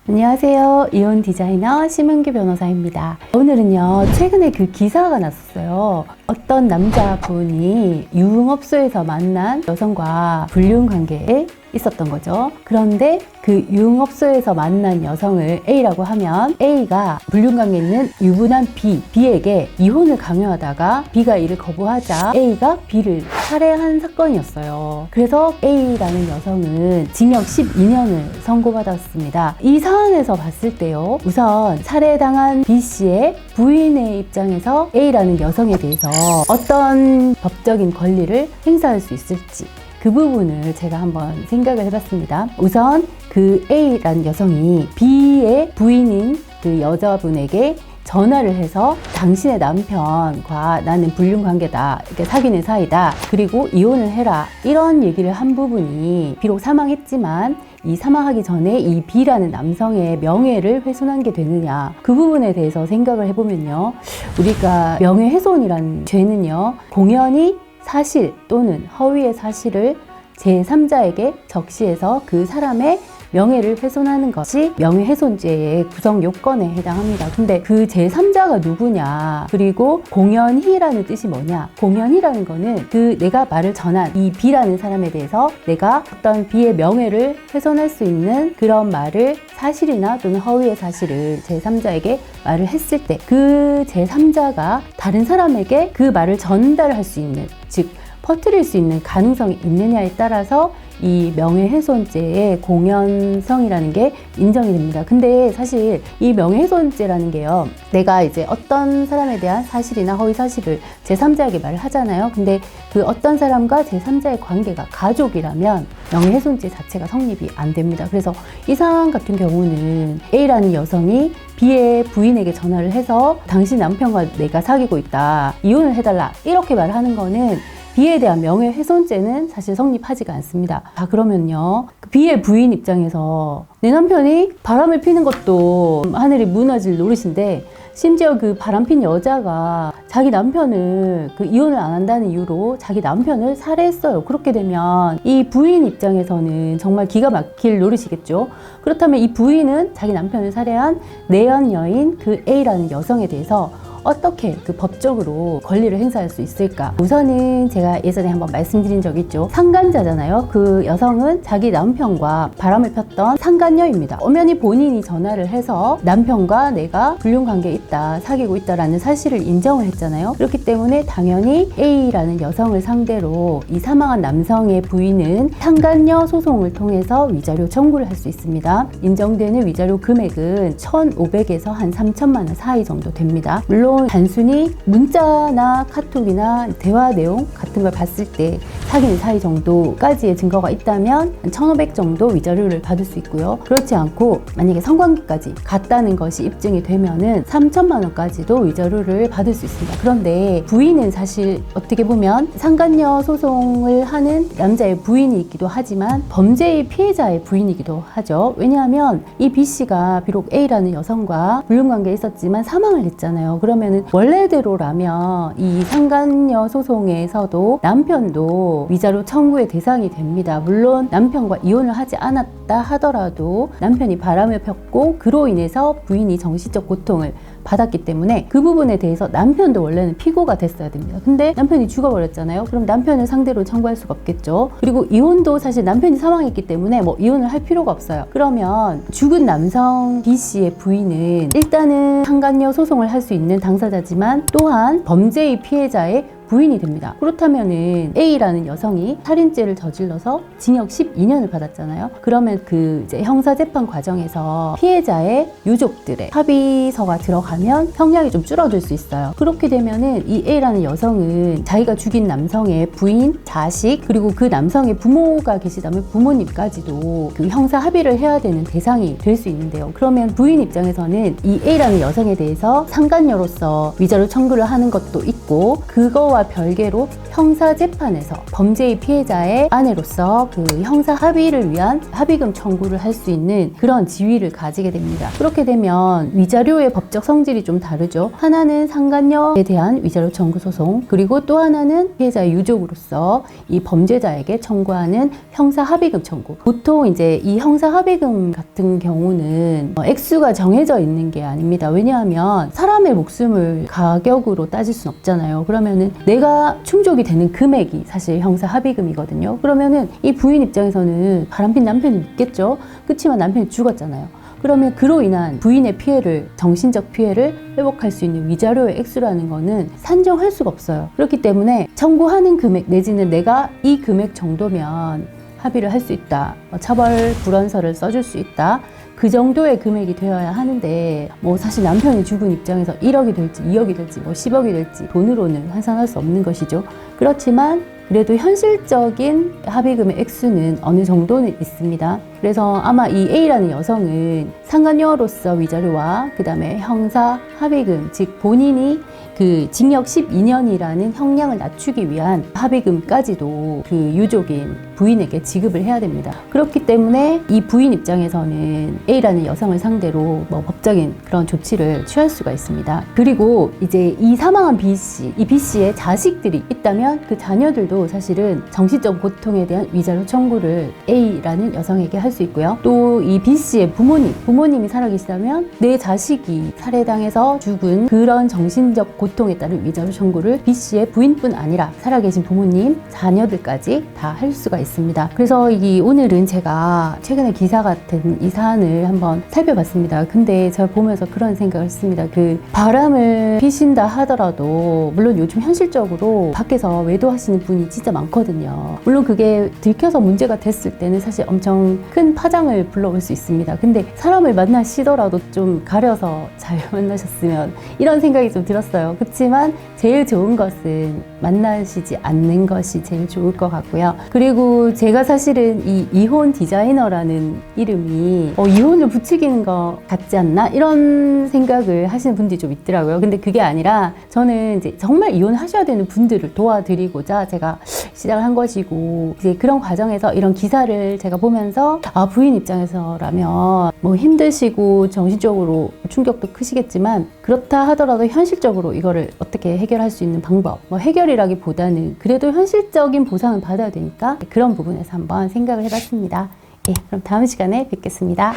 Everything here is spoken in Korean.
안녕하세요. 이혼 디자이너 심은규 변호사입니다. 오늘은요, 최근에 그 기사가 났었어요. 어떤 남자분이 유흥업소에서 만난 여성과 불륜 관계에 있었던 거죠. 그런데 그 유흥업소에서 만난 여성을 A라고 하면 A가 불륜관계에 있는 유부남 B에게 이혼을 강요하다가 B가 이를 거부하자 A가 B를 살해한 사건이었어요. 그래서 A라는 여성은 징역 12년을 선고받았습니다. 이 사안에서 봤을 때요, 우선 살해당한 B씨의 부인의 입장에서 A라는 여성에 대해서 어떤 법적인 권리를 행사할 수 있을지, 그 부분을 제가 한번 생각을 해봤습니다. 우선 그 A라는 여성이 B의 부인인 그 여자분에게 전화를 해서 당신의 남편과 나는 불륜 관계다, 이렇게 사귀는 사이다, 그리고 이혼을 해라, 이런 얘기를 한 부분이 비록 사망했지만 이 사망하기 전에 이 B라는 남성의 명예를 훼손한 게 되느냐, 그 부분에 대해서 생각을 해보면요, 우리가 명예훼손이라는 죄는요, 공연히 사실 또는 허위의 사실을 제3자에게 적시해서 그 사람의 명예를 훼손하는 것이 명예훼손죄의 구성 요건에 해당합니다. 근데 그 제3자가 누구냐, 그리고 공연히라는 뜻이 뭐냐, 공연히라는 거는 그 내가 말을 전한 이 B라는 사람에 대해서 내가 어떤 B의 명예를 훼손할 수 있는 그런 말을, 사실이나 또는 허위의 사실을 제3자에게 말을 했을 때 그 제3자가 다른 사람에게 그 말을 전달할 수 있는, 즉 퍼뜨릴 수 있는 가능성이 있느냐에 따라서 이 명예훼손죄의 공연성이라는 게 인정이 됩니다. 근데 사실 이 명예훼손죄라는 게요, 내가 이제 어떤 사람에 대한 사실이나 허위 사실을 제3자에게 말을 하잖아요. 근데 그 어떤 사람과 제3자의 관계가 가족이라면 명예훼손죄 자체가 성립이 안 됩니다. 그래서 이 상황 같은 경우는 A라는 여성이 B의 부인에게 전화를 해서 당신 남편과 내가 사귀고 있다, 이혼을 해달라, 이렇게 말하는 거는 B에 대한 명예훼손죄는 사실 성립하지가 않습니다. 그러면요, B의 부인 입장에서 내 남편이 바람을 피는 것도 하늘이 무너질 노릇인데, 심지어 그 바람핀 여자가 자기 남편을 그 이혼을 안 한다는 이유로 자기 남편을 살해했어요. 그렇게 되면 이 부인 입장에서는 정말 기가 막힐 노릇이겠죠. 그렇다면 이 부인은 자기 남편을 살해한 내연 여인 그 A라는 여성에 대해서 어떻게 그 법적으로 권리를 행사할 수 있을까? 우선은 제가 예전에 한번 말씀드린 적이 있죠. 상간자잖아요. 그 여성은 자기 남편과 바람을 폈던 상간녀입니다. 엄연히 본인이 전화를 해서 남편과 내가 불륜 관계에 있다, 사귀고 있다라는 사실을 인정을 했잖아요. 그렇기 때문에 당연히 A라는 여성을 상대로 이 사망한 남성의 부인은 상간녀 소송을 통해서 위자료 청구를 할 수 있습니다. 인정되는 위자료 금액은 1,500에서 한 3천만 원 사이 정도 됩니다. 물론 단순히 문자나 카톡이나 대화 내용 같은 걸 봤을 때 사귀는 사이 정도까지의 증거가 있다면 1,500 정도 위자료를 받을 수 있고요. 그렇지 않고 만약에 성관계까지 갔다는 것이 입증이 되면은 3천만 원까지도 위자료를 받을 수 있습니다. 그런데 부인은 사실 어떻게 보면 상간녀 소송을 하는 남자의 부인이기도 하지만 범죄의 피해자의 부인이기도 하죠. 왜냐하면 이 B씨가 비록 A라는 여성과 불륜관계에 있었지만 사망을 했잖아요. 그러면 원래대로라면 이 상간녀 소송에서도 남편도 위자료 청구의 대상이 됩니다. 물론 남편과 이혼을 하지 않았다 하더라도 남편이 바람을 폈고 그로 인해서 부인이 정신적 고통을 받았기 때문에 그 부분에 대해서 남편도 원래는 피고가 됐어야 됩니다. 근데 남편이 죽어버렸잖아요. 그럼 남편을 상대로 청구할 수가 없겠죠. 그리고 이혼도 사실 남편이 사망했기 때문에 뭐 이혼을 할 필요가 없어요. 그러면 죽은 남성 B씨의 부인은 일단은 상간녀 소송을 할 수 있는 당사자지만 또한 범죄의 피해자의 부인이 됩니다. 그렇다면은 A라는 여성이 살인죄를 저질러서 징역 12년을 받았잖아요. 그러면 그 이제 형사재판 과정에서 피해자의 유족들의 합의서가 들어가면 형량이 좀 줄어들 수 있어요. 그렇게 되면은 이 A라는 여성은 자기가 죽인 남성의 부인, 자식, 그리고 그 남성의 부모가 계시다면 부모님까지도 그 형사 합의를 해야 되는 대상이 될 수 있는데요. 그러면 부인 입장에서는 이 A라는 여성에 대해서 상간녀로서 위자료 청구를 하는 것도 있고, 그거와 이와 별개로 형사재판에서 범죄의 피해자의 아내로서 그 형사 합의를 위한 합의금 청구를 할 수 있는 그런 지위를 가지게 됩니다. 그렇게 되면 위자료의 법적 성질이 좀 다르죠. 하나는 상간녀에 대한 위자료 청구 소송, 그리고 또 하나는 피해자의 유족으로서 이 범죄자에게 청구하는 형사 합의금 청구. 보통 이제 이 형사 합의금 같은 경우는 액수가 정해져 있는 게 아닙니다. 왜냐하면 사람의 목숨을 가격으로 따질 순 없잖아요. 그러면은 내가 충족이 되는 금액이 사실 형사 합의금이거든요. 그러면은 이 부인 입장에서는 바람핀 남편이 있겠죠. 그렇지만 남편이 죽었잖아요. 그러면 그로 인한 부인의 피해를, 정신적 피해를 회복할 수 있는 위자료의 액수라는 거는 산정할 수가 없어요. 그렇기 때문에 청구하는 금액 내지는 내가 이 금액 정도면 합의를 할 수 있다, 처벌 불원서를 써줄 수 있다, 그 정도의 금액이 되어야 하는데, 뭐 사실 남편이 죽은 입장에서 1억이 될지 2억이 될지 뭐 10억이 될지 돈으로는 환산할 수 없는 것이죠. 그렇지만 그래도 현실적인 합의금의 액수는 어느 정도는 있습니다. 그래서 아마 이 A라는 여성은 상간녀로서 위자료와 그 다음에 형사 합의금, 즉 본인이 그 징역 12년이라는 형량을 낮추기 위한 합의금까지도 그 유족인 부인에게 지급을 해야 됩니다. 그렇기 때문에 이 부인 입장에서는 A라는 여성을 상대로 뭐 법적인 그런 조치를 취할 수가 있습니다. 그리고 이제 이 사망한 B씨, 이 B씨의 자식들이 있다면 그 자녀들도 사실은 정신적 고통에 대한 위자료 청구를 A라는 여성에게 할 수 있고요. 또 이 B씨의 부모님이 살아계시다면 내 자식이 살해당해서 죽은 그런 정신적 고통에 따른 위자료 청구를 B씨의 부인뿐 아니라 살아계신 부모님, 자녀들까지 다 할 수가 있습니다. 그래서 오늘은 제가 최근에 기사 같은 이 사안을 한번 살펴봤습니다. 근데 제가 보면서 그런 생각을 했습니다. 그 바람을 피신다 하더라도 물론 요즘 현실적으로 밖에서 외도하시는 분이 진짜 많거든요. 물론 그게 들켜서 문제가 됐을 때는 사실 엄청 큰 파장을 불러올 수 있습니다. 근데 사람을 만나시더라도 좀 가려서 잘 만나셨으면 이런 생각이 좀 들었어요. 그렇지만 제일 좋은 것은 만나시지 않는 것이 제일 좋을 것 같고요. 그리고 제가 사실은 이 이혼 디자이너라는 이름이 이혼을 부추기는 것 같지 않나? 이런 생각을 하시는 분들이 좀 있더라고요. 근데 그게 아니라 저는 이제 정말 이혼하셔야 되는 분들을 도와드리고자 제가 시작을 한 것이고, 이제 그런 과정에서 이런 기사를 제가 보면서 부인 입장에서라면 뭐 힘드시고 정신적으로 충격도 크시겠지만 그렇다 하더라도 현실적으로 이거를 어떻게 해결할 수 있는 방법, 뭐 해결이라기보다는 그래도 현실적인 보상을 받아야 되니까 그런 부분에서 한번 생각을 해봤습니다. 예, 그럼 다음 시간에 뵙겠습니다.